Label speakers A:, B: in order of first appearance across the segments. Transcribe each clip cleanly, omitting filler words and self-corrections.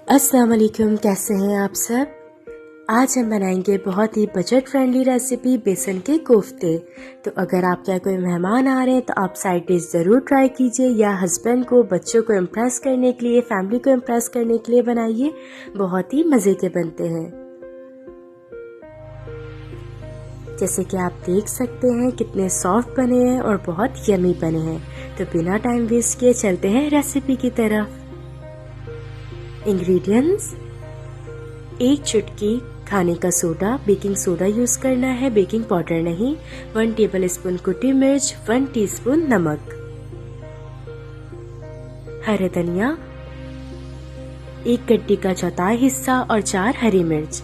A: अस्सलाम वालेकुम, कैसे हैं आप सब। आज हम बनाएंगे बहुत ही बजट फ्रेंडली रेसिपी बेसन के कोफ्ते। तो अगर आपके यहाँ कोई मेहमान आ रहे हैं तो आप साइड डिश ज़रूर ट्राई कीजिए, या हस्बैंड को, बच्चों को इम्प्रेस करने के लिए, फैमिली को इम्प्रेस करने के लिए बनाइए। बहुत ही मज़े के बनते हैं। जैसे कि आप देख सकते हैं कितने सॉफ्ट बने हैं और बहुत यमी बने हैं। तो बिना टाइम वेस्ट किए चलते हैं रेसिपी की तरफ। इंग्रेडिएंट्स: 1 चुटकी खाने का सोडा, बेकिंग सोडा यूज करना है, बेकिंग पाउडर नहीं। 1 टेबलस्पून कुटी मिर्च, 1 टीस्पून नमक, हरा धनिया, 1 गड्डी का चौथाई हिस्सा और 4 हरी मिर्च,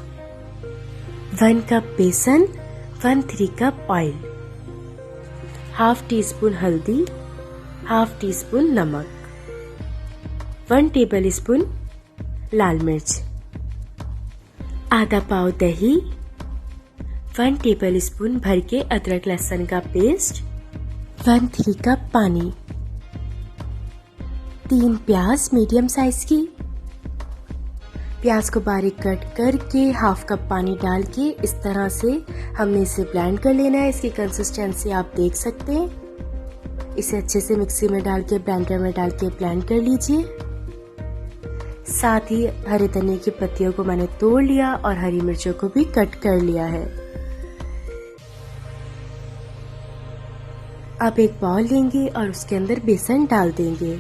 A: 1 कप बेसन, 1/3 cup oil, half tea spoon हल्दी, हाफ टी स्पून नमक, 1 टेबल स्पून लाल मिर्च, आधा पाव दही, 1 टेबल स्पून भर के अदरक लहसुन का पेस्ट, 1/3 कप पानी, 3 प्याज मीडियम साइज की। प्याज को बारीक कट करके हाफ कप पानी डाल के इस तरह से हमने इसे ब्लेंड कर लेना है। इसकी कंसिस्टेंसी आप देख सकते हैं। इसे अच्छे से मिक्सी में डाल के, ब्लेंडर में डाल के ब्लेंड कर लीजिए। साथ ही हरे धनिया की पत्तियों को मैंने तोड़ लिया और हरी मिर्चों को भी कट कर लिया है। अब एक बाउल लेंगे और उसके अंदर बेसन डाल देंगे।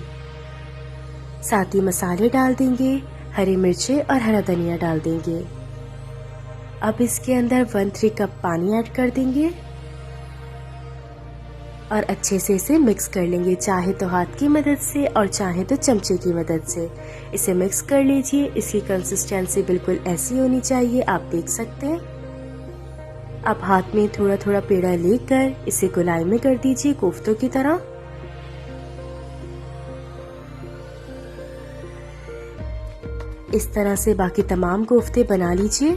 A: साथ ही मसाले डाल देंगे, हरी मिर्चें और हरा धनिया डाल देंगे। अब इसके अंदर 1/3 कप पानी ऐड कर देंगे और अच्छे से इसे मिक्स कर लेंगे, चाहे तो हाथ की मदद से और चाहे तो चमचे की मदद से। इसे मिक्स कर लीजिए। इसकी कंसिस्टेंसी बिल्कुल ऐसी होनी चाहिए, आप देख सकते हैं। अब हाथ में थोड़ा थोड़ा पेड़ा लेकर इसे गोलाई में कर दीजिए, कोफ्तों की तरह। इस तरह से बाकी तमाम कोफ्ते बना लीजिए।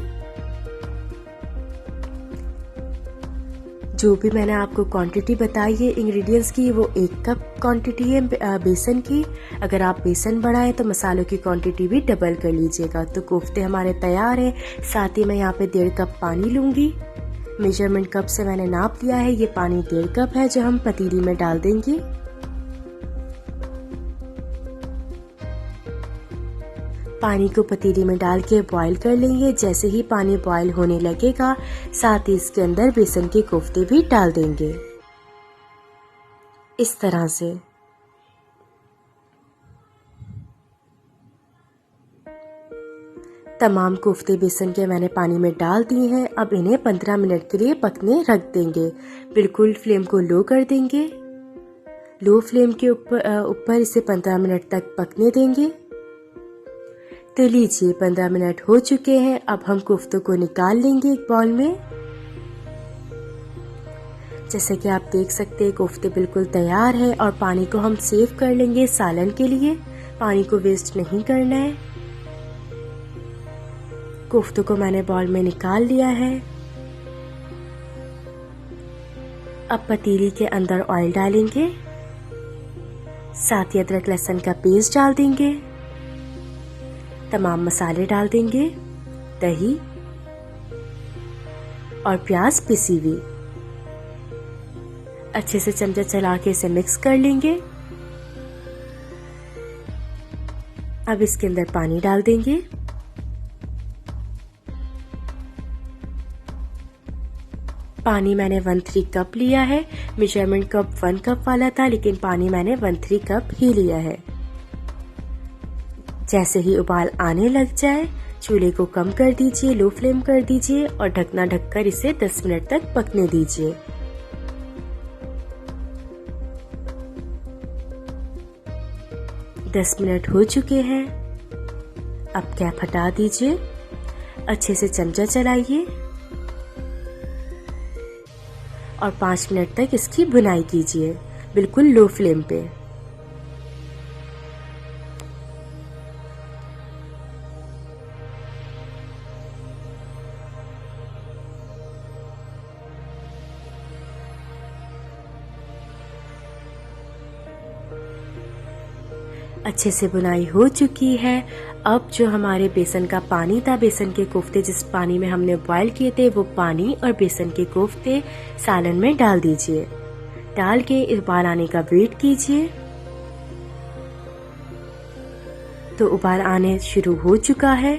A: जो भी मैंने आपको क्वांटिटी बताई है इंग्रेडिएंट्स की, वो 1 कप क्वांटिटी है बेसन की। अगर आप बेसन बढ़ाएं तो मसालों की क्वांटिटी भी डबल कर लीजिएगा। तो कोफ्ते हमारे तैयार हैं। साथ ही मैं यहाँ पे 1.5 कप पानी लूँगी। मेजरमेंट कप से मैंने नाप लिया है। ये पानी 1.5 कप है जो हम पतीली में डाल देंगे। पानी को पतीली में डाल के बॉईल कर लेंगे। जैसे ही पानी बॉईल होने लगेगा, साथ ही इसके अंदर बेसन के कोफ्ते भी डाल देंगे। इस तरह से तमाम कोफ्ते बेसन के मैंने पानी में डाल दिए हैं। अब इन्हें 15 मिनट के लिए पकने रख देंगे। बिल्कुल फ्लेम को लो कर देंगे। लो फ्लेम के ऊपर इसे 15 मिनट तक पकने देंगे। तो लीजिए 15 मिनट हो चुके हैं। अब हम कोफ्तों को निकाल लेंगे एक बाउल में। जैसे कि आप देख सकते हैं कोफ्ते बिल्कुल तैयार है और पानी को हम सेव कर लेंगे सालन के लिए। पानी को वेस्ट नहीं करना है। कोफ्तों को मैंने बाउल में निकाल लिया है। अब पतीली के अंदर ऑयल डालेंगे, साथ ही अदरक लहसुन का पेस्ट डाल देंगे, तमाम मसाले डाल देंगे, दही और प्याज पिसी हुई। अच्छे से चमचा चला के इसे मिक्स कर लेंगे। अब इसके अंदर पानी डाल देंगे। पानी मैंने 1/3 कप लिया है। मेजरमेंट कप 1 कप वाला था, लेकिन पानी मैंने 1/3 कप ही लिया है। जैसे ही उबाल आने लग जाए, चूल्हे को कम कर दीजिए, लो फ्लेम कर दीजिए और ढकना ढककर इसे 10 मिनट तक पकने दीजिए। दस मिनट हो चुके हैं। अब कैप हटा दीजिए। अच्छे से चमचा चलाइए और 5 मिनट तक इसकी भुनाई कीजिए, बिल्कुल लो फ्लेम पे। अच्छे से बुनाई हो चुकी है। अब जो हमारे बेसन का पानी था, बेसन के कोफ्ते जिस पानी में हमने बॉईल किए थे, वो पानी और बेसन के कोफ्ते सालन में डाल दीजिए। डाल के उबाल आने का वेट कीजिए। तो उबाल आने शुरू हो चुका है।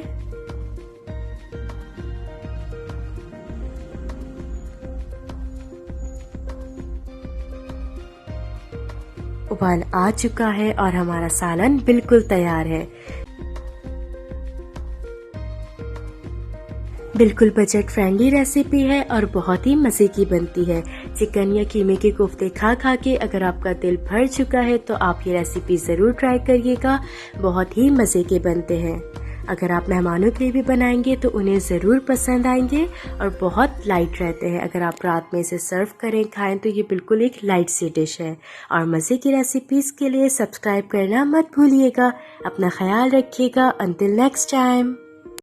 A: उबाल आ चुका है और हमारा सालन बिल्कुल तैयार है। बिल्कुल बजट फ्रेंडली रेसिपी है और बहुत ही मज़े की बनती है। चिकन या कीमे के कोफ्ते खा खा के अगर आपका दिल भर चुका है तो आप ये रेसिपी ज़रूर ट्राई करिएगा। बहुत ही मज़े के बनते हैं। अगर आप मेहमानों के लिए भी बनाएंगे तो उन्हें ज़रूर पसंद आएंगे और बहुत लाइट रहते हैं। अगर आप रात में इसे सर्व करें खाएं तो ये बिल्कुल एक लाइट सी डिश है। और मज़े की रेसिपीज़ के लिए सब्सक्राइब करना मत भूलिएगा। अपना ख्याल रखिएगा। Until next time.